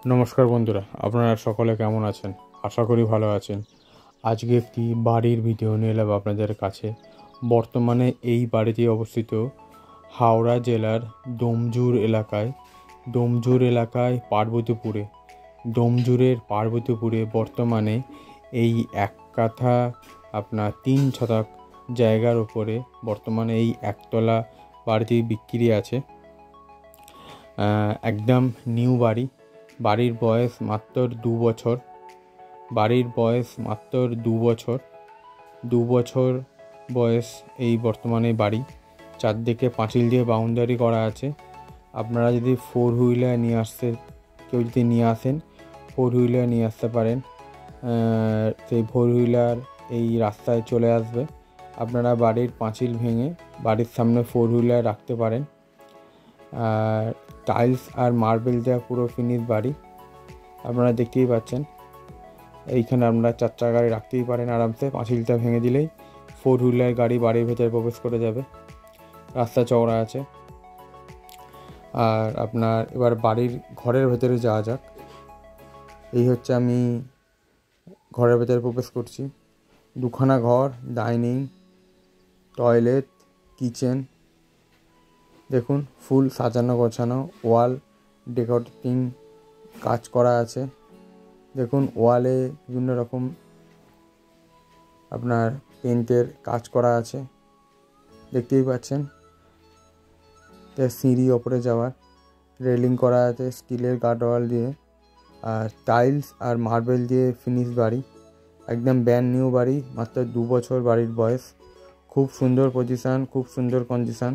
নমস্কার বন্ধুরা, আপনারা সকলে কেমন আছেন? আশা করি ভালো আছেন। আজকে একটি বাড়ির ভিডিও নিয়ে এলাম আপনাদের কাছে। বর্তমানে এই বাড়িটি অবস্থিত হাওড়া জেলার ডোমজুর এলাকায় পার্বতীপুরে। ডোমজুরের পার্বতীপুরে বর্তমানে এই এক কাঠা আপনার 3 শতক জায়গার উপরে বর্তমানে এই একতলা বাড়িটি বিক্রি আছে। একদম নিউ বাড়ি। বাড়ির বয়স মাত্র 2 বছর। বাড়ির বয়স মাত্র 2 বছর। 2 বছর বয়স এই বর্তমানে বাড়ি। চারদিকে পাঁচিল দিয়ে বাউন্ডারি করা আছে। আপনারা যদি 4 হুইলার নিয়ে আসেন 4 হুইলার নিয়ে আসতে পারেন। সেই 4 হুইলার এই রাস্তায় চলে আসবে। আপনারা বাড়ির পাঁচিল ভেঙে বাড়ির সামনে 4 হুইলার রাখতে পারেন। আর টাইলস আর মার্বেল দেওয়া পুরো ফিনিশ বাড়ি। আপনারা দেখতেই পাচ্ছেন। এইখানে আপনারা 4 চাকা গাড়ি রাখতেই পারেন আরামসে। পাঁচিলটা ভেঙে দিলেই 4 হুইলার গাড়ি বাড়ির ভেতরে প্রবেশ করে যাবে। রাস্তা চওড়া আছে। আর আপনার এবার বাড়ির ঘরের ভেতরে যাওয়া যাক। এই হচ্ছে আমি ঘরের ভেতরে প্রবেশ করছি। দুখানা ঘর, ডাইনিং, টয়লেট, কিচেন। দেখুন ফুল সাজানো গোছানো, ওয়াল ডেকোরেটিং কাজ করা আছে। দেখুন ওয়ালে বিভিন্ন রকম আপনার পেন্টের কাজ করা আছে, দেখতেই পাচ্ছেন। সিঁড়ি ওপরে যাওয়ার রেলিং করা আছে স্টিলের গার্ডওয়াল দিয়ে। আর টাইলস আর মার্বেল দিয়ে ফিনিশ বাড়ি। একদম ব্র্যান্ড নিউ বাড়ি, মাত্র 2 বছর বাড়ির বয়স। খুব সুন্দর পজিশান, খুব সুন্দর কন্ডিশান।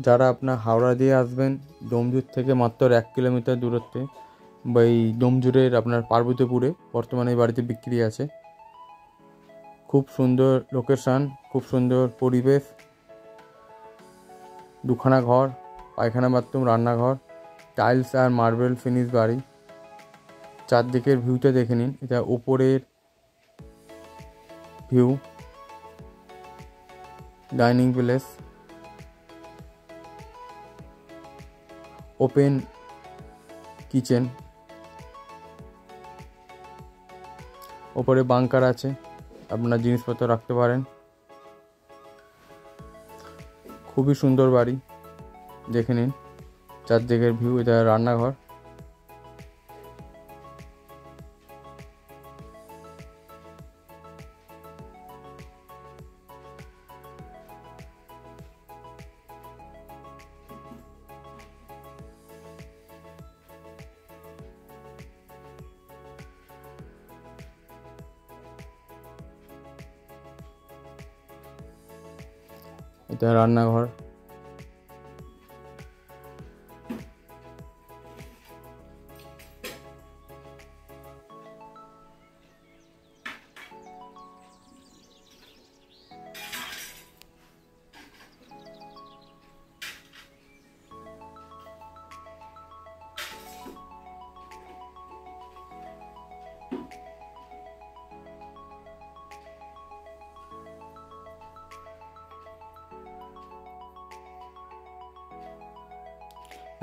যারা আপনার হাওড়া দিয়ে আসবেন, ডোমজুর থেকে মাত্র 1 কিলোমিটার দূরত্বে এই ডোমজুরের আপনার পার্বতীপুরে বর্তমানে এই বাড়িতে বিক্রি আছে। খুব সুন্দর লোকেশান, খুব সুন্দর পরিবেশ। দুখানা ঘর, পায়খানা, বাথরুম, রান্নাঘর, টাইলস আর মার্বেল ফিনিশ বাড়ি। চারদিকের ভিউটা দেখে নিন। এটা ওপরের view, dining place, open kitchen, ওপরে বাংকার আছে, আপনার জিনিসপত্র রাখতে পারেন। খুবই সুন্দর বাড়ি, দেখে নিন চারদিকের ভিউ। এটা রান্নাঘর। এটা রান্নাঘর।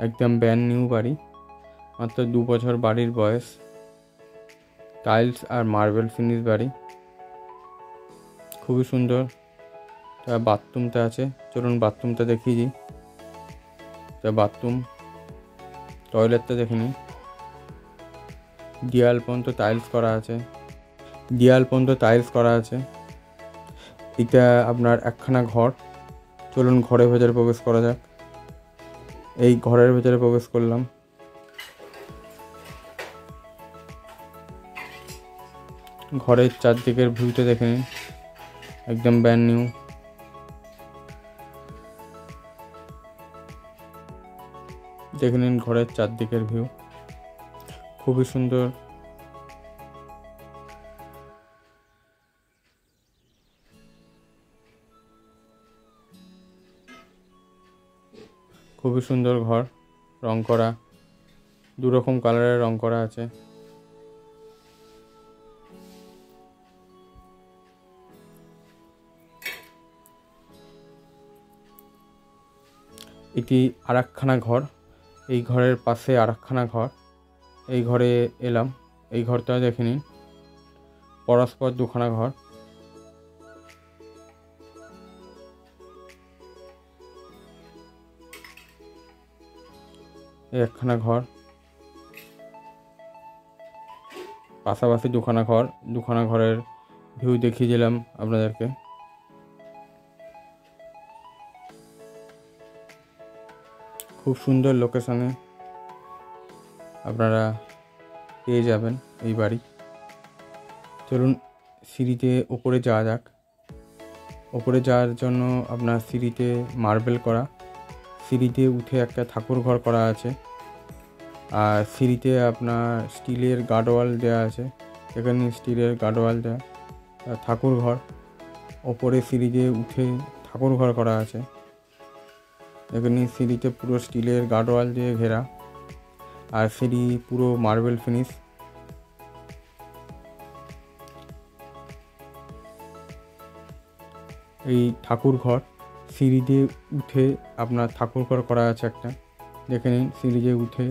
একদম ব্র্যান্ড নিউ বাড়ি, মাত্র 2 বছর বাড়ির বয়স। টাইলস আর মার্বেল ফিনিশ বাড়ি, খুবই সুন্দর। বাথরুমটা আছে, চলুন বাথরুমটা দেখিয়ে দিই। বাথরুম, টয়লেটটা দেখে নিন। দেয়াল পর্যন্ত টাইলস করা আছে। এটা আপনার একখানা ঘর। চলুন ঘরের ভেতরে প্রবেশ করা যাক। এই ঘরের ভেতরে প্রবেশ করলাম। ঘরের চারদিকের ভিউটা দেখে নিন, একদম ব্র্যান্ড নিউ। দেখে নিন ঘরের চারদিকের ভিউ, খুবই সুন্দর। খুবই সুন্দর ঘর, রং করা, 2 রকম কালারের রং করা আছে। এটি আরেকখানা ঘর। এই ঘরের পাশে আরেকখানা ঘর। এই ঘরে এলাম। এই ঘরটা দেখে নিন, পরস্পর দুখানা ঘর। এই একখানা ঘর, পাশাপাশি দুখানা ঘর। দুখানা ঘরের ভিউ দেখিয়ে দিলাম আপনাদেরকে। খুব সুন্দর লোকেশনে আপনারা পেয়ে যাবেন এই বাড়ি। চলুন সিঁড়িতে ওপরে যাওয়া যাক। ওপরে যাওয়ার জন্য আপনার সিঁড়িতে মার্বেল করা, সিঁড়িতে উঠে একটা ঠাকুর ঘর করা আছে। আর সিঁড়িতে আপনার স্টিলের গার্ডওয়াল দেওয়া আছে, এখানে স্টিলের গার্ডওয়াল দেওয়া ঠাকুর ঘর। ওপরে সিঁড়িতে উঠে ঠাকুর ঘর করা আছে। এখানে সিঁড়িতে পুরো স্টিলের গার্ডওয়াল দিয়ে ঘেরা, আর সিঁড়ি পুরো মার্বেল ফিনিশ। এই ঠাকুর ঘর, সিঁড়িতে উঠে আপনার ঠাকুর ঘর করা আছে একটা, দেখে নিন। সিঁড়িতে উঠে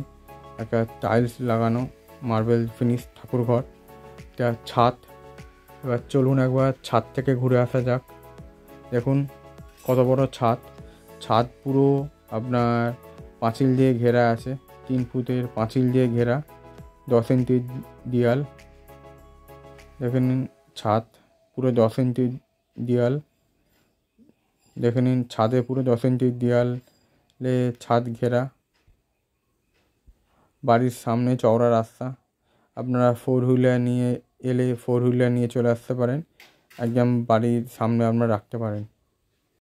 একটা টাইলস লাগানো মার্বেল ফিনিশ ঠাকুর ঘর। এটা ছাদ। এবার চলুন একবার ছাদ থেকে ঘুরে আসা যাক। দেখুন কত বড় ছাদ। ছাদ পুরো আপনার পাঁচিল দিয়ে ঘেরা আছে, 3 ফুটের পাঁচিল দিয়ে ঘেরা, 10 ইঞ্চির দেয়াল। দেখে নিন ছাদ পুরো 10 ইঞ্চির দেয়াল। দেখে নিন ছাদে পুরো 10 ইঞ্চির দেয়ালে ছাদ ঘেরা। বাড়ির সামনে চওড়া রাস্তা, আপনারা 4 হুইলার নিয়ে এলে 4 হুইলার নিয়ে চলে আসতে পারেন, একদম বাড়ির সামনে আপনারা রাখতে পারেন।